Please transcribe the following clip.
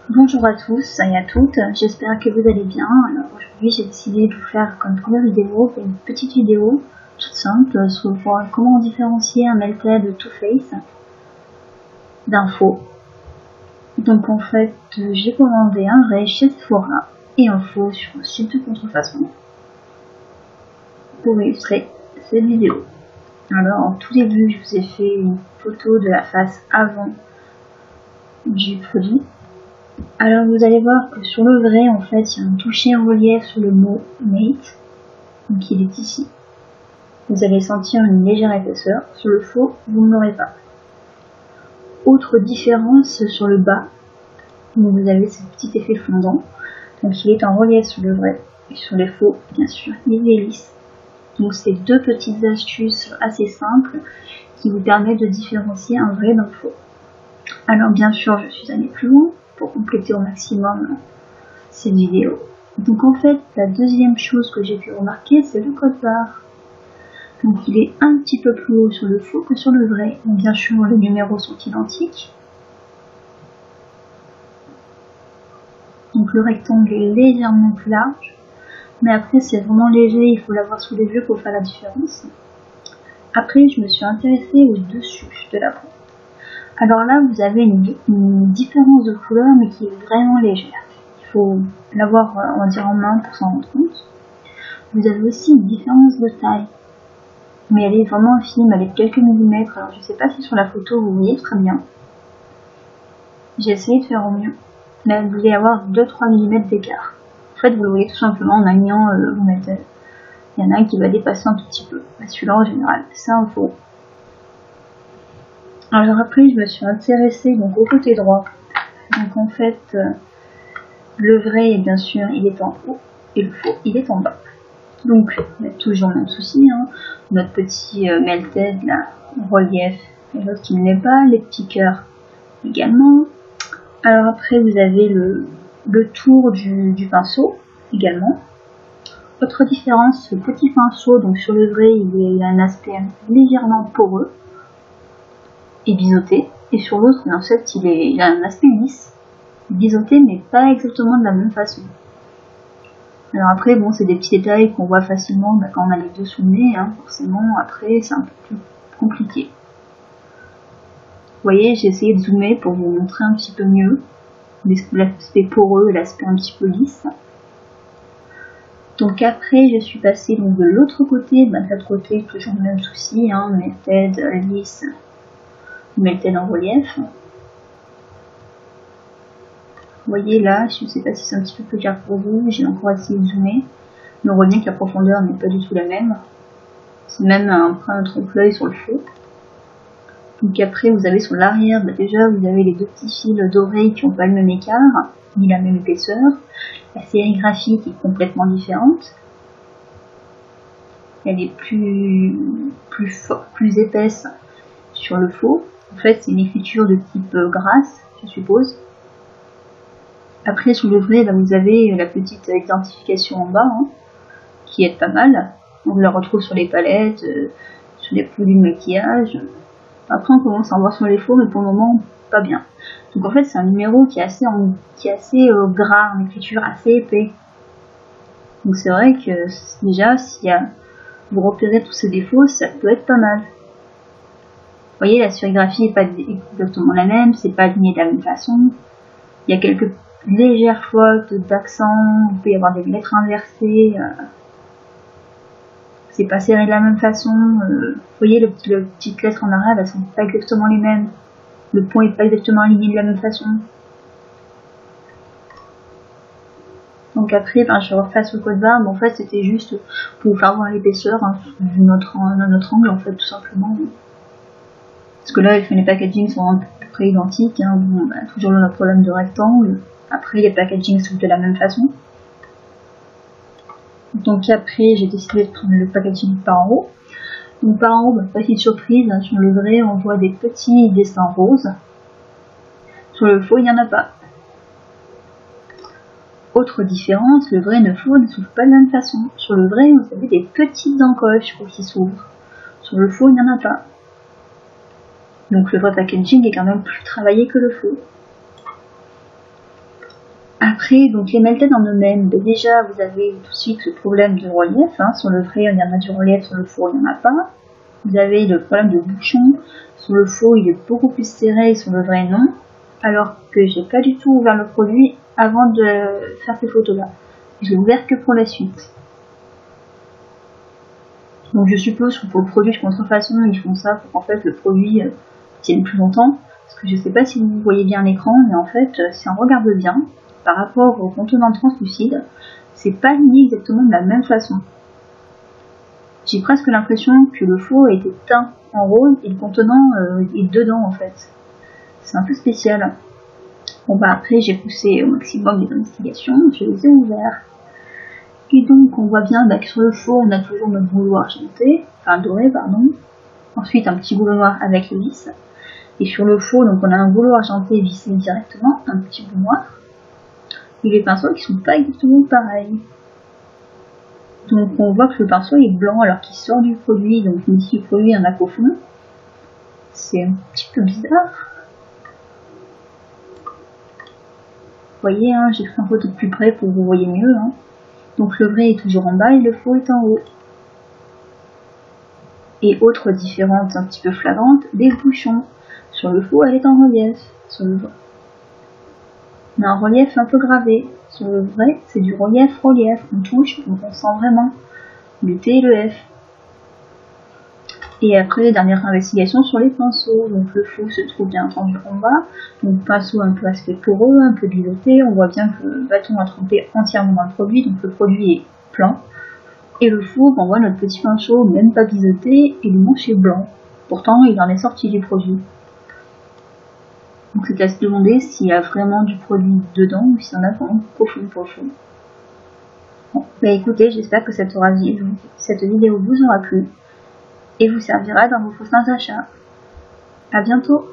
Bonjour à tous et à toutes, j'espère que vous allez bien. Alors aujourd'hui j'ai décidé de vous faire comme première vidéo une petite vidéo toute simple sur voir comment différencier un melted Too Faced d'un faux. Donc en fait j'ai commandé un vrai chez Sephora et un faux sur un site de contrefaçon pour illustrer cette vidéo. Alors en tout début je vous ai fait une photo de la face avant du produit. Alors vous allez voir que sur le vrai, en fait, il y a un touché en relief sur le mot Mate, donc il est ici. Vous allez sentir une légère épaisseur. Sur le faux, vous ne l'aurez pas. Autre différence sur le bas, donc vous avez ce petit effet fondant. Donc il est en relief sur le vrai et sur les faux, bien sûr, il est lisse. Donc c'est deux petites astuces assez simples qui vous permettent de différencier un vrai d'un faux. Alors bien sûr, je suis allée plus loin pour compléter au maximum cette vidéo. Donc en fait, la deuxième chose que j'ai pu remarquer, c'est le code barre. Donc il est un petit peu plus haut sur le faux que sur le vrai. Donc bien sûr, les numéros sont identiques. Donc le rectangle est légèrement plus large. Mais après, c'est vraiment léger, il faut l'avoir sous les yeux pour faire la différence. Après, je me suis intéressée au dessus de la peau. Alors là, vous avez une différence de couleur, mais qui est vraiment légère. Il faut l'avoir, on va dire, en main pour s'en rendre compte. Vous avez aussi une différence de taille, mais elle est vraiment infime, elle est de quelques millimètres. Alors je ne sais pas si sur la photo vous voyez très bien. J'ai essayé de faire au mieux, mais vous voulez avoir 2-3 mm d'écart. En fait, vous le voyez tout simplement en alignant vos méthodes. Il y en a un qui va dépasser un tout petit peu. Celui-là en général, c'est un faux. Alors après, je me suis intéressée donc au côté droit. Donc en fait, le vrai, bien sûr, il est en haut et le faux, il est en bas. Donc, il y a toujours le même souci, hein. Notre petit melted, là, relief, et l'autre qui ne l'est pas, les petits cœurs également. Alors après, vous avez le tour du pinceau également. Autre différence, ce petit pinceau, donc sur le vrai, il a un aspect légèrement poreux et biseauté, et sur l'autre, en fait, il a un aspect lisse, biseauté, mais pas exactement de la même façon. Alors après, bon, c'est des petits détails qu'on voit facilement quand on a les deux sous le nez, hein, forcément, après, c'est un peu plus compliqué. Vous voyez, j'ai essayé de zoomer pour vous montrer un petit peu mieux l'aspect poreux et l'aspect un petit peu lisse. Donc après, je suis passée donc, de l'autre côté, de l'autre côté, toujours le même souci, hein, melted lisse, melted en relief. Vous voyez là, je ne sais pas si c'est un petit peu plus clair pour vous, j'ai encore essayé de zoomer, mais on voit bien que la profondeur n'est pas du tout la même. C'est même un point de trompe-l'œil sur le faux. Donc après, vous avez sur l'arrière, déjà vous avez les deux petits fils dorés qui n'ont pas le même écart, ni la même épaisseur. La sérigraphie qui est complètement différente. Elle est plus épaisse sur le faux. En fait, c'est une écriture de type grasse, je suppose. Après, sur le vrai, là, vous avez la petite identification en bas, hein, qui est pas mal. On la retrouve sur les palettes, sur les produits de maquillage. Après, on commence à en voir sur les faux, mais pour le moment, pas bien. Donc en fait, c'est un numéro qui est assez gras, en écriture assez épais. Donc c'est vrai que déjà, si vous repérez tous ces défauts, ça peut être pas mal. Vous voyez, la sérigraphie n'est pas exactement la même, c'est pas aligné de la même façon. Il y a quelques légères fautes d'accent, il peut y avoir des lettres inversées. C'est pas serré de la même façon. Vous voyez, les petites lettres en arabe, elles sont pas exactement les mêmes. Le point est pas exactement aligné de la même façon. Donc après, je reface le code barre, mais en fait, c'était juste pour vous faire voir l'épaisseur, hein, de notre angle, en fait, tout simplement. Parce que là, les packagings sont à peu près identiques, hein. Bon, toujours le problème de rectangle. Après, les packagings sont de la même façon. Donc après, j'ai décidé de prendre le packaging par en haut. Donc par en haut, petite surprise, hein, sur le vrai, on voit des petits dessins roses. Sur le faux, il n'y en a pas. Autre différence, le vrai et le faux ne s'ouvrent pas de la même façon. Sur le vrai, vous avez des petites encoches qui s'ouvrent. Sur le faux, il n'y en a pas. Donc le vrai packaging est quand même plus travaillé que le faux. Après, donc les melted en eux-mêmes, déjà vous avez tout de suite le problème de relief, hein. Sur le vrai il y en a du relief, sur le faux il n'y en a pas. Vous avez le problème de bouchon, sur le faux il est beaucoup plus serré, sur le vrai non. Alors que j'ai pas du tout ouvert le produit avant de faire ces photos là. Je l'ai ouvert que pour la suite. Donc je suppose que pour le produit de contrefaçon ils font ça pour qu'en fait le produit tienne plus longtemps. Parce que je sais pas si vous voyez bien l'écran, mais en fait si on regarde bien, par rapport au contenant translucide, c'est pas aligné exactement de la même façon. J'ai presque l'impression que le faux a été teint en rose et le contenant est dedans en fait. C'est un peu spécial. Bon bah après j'ai poussé au maximum les investigations, je les ai ouverts. Et donc on voit bien que sur le faux on a toujours notre boulot argenté, enfin doré pardon. Ensuite un petit boulot noir avec les vis. Et sur le faux donc on a un boulot argenté vissé directement, un petit bout noir. Et les pinceaux qui sont pas exactement pareils. Donc on voit que le pinceau est blanc alors qu'il sort du produit, donc ici le produit en a qu'au fond. C'est un petit peu bizarre. Vous voyez, hein, j'ai pris un photo de plus près pour que vous voyez mieux. Hein. Donc le vrai est toujours en bas et le faux est en haut. Et autre différence un petit peu flagrante, des bouchons. Sur le faux elle est en relief, sur le vrai. On a un relief un peu gravé. Sur le vrai, c'est du relief. On touche, donc on sent vraiment le T et le F. Et après, dernière investigation sur les pinceaux. Donc le faux se trouve bien entendu en bas. Donc pinceau un peu aspect poreux, un peu diluté. On voit bien que le bâton a trempé entièrement dans le produit, donc le produit est plein. Et le faux, on voit notre petit pinceau même pas biseauté et le manche est blanc. Pourtant, il en est sorti du produit. Donc c'est à se demander s'il y a vraiment du produit dedans ou s'il y en a vraiment profond. Bon, bah écoutez, j'espère que cette vidéo vous aura plu et vous servira dans vos prochains achats. À bientôt!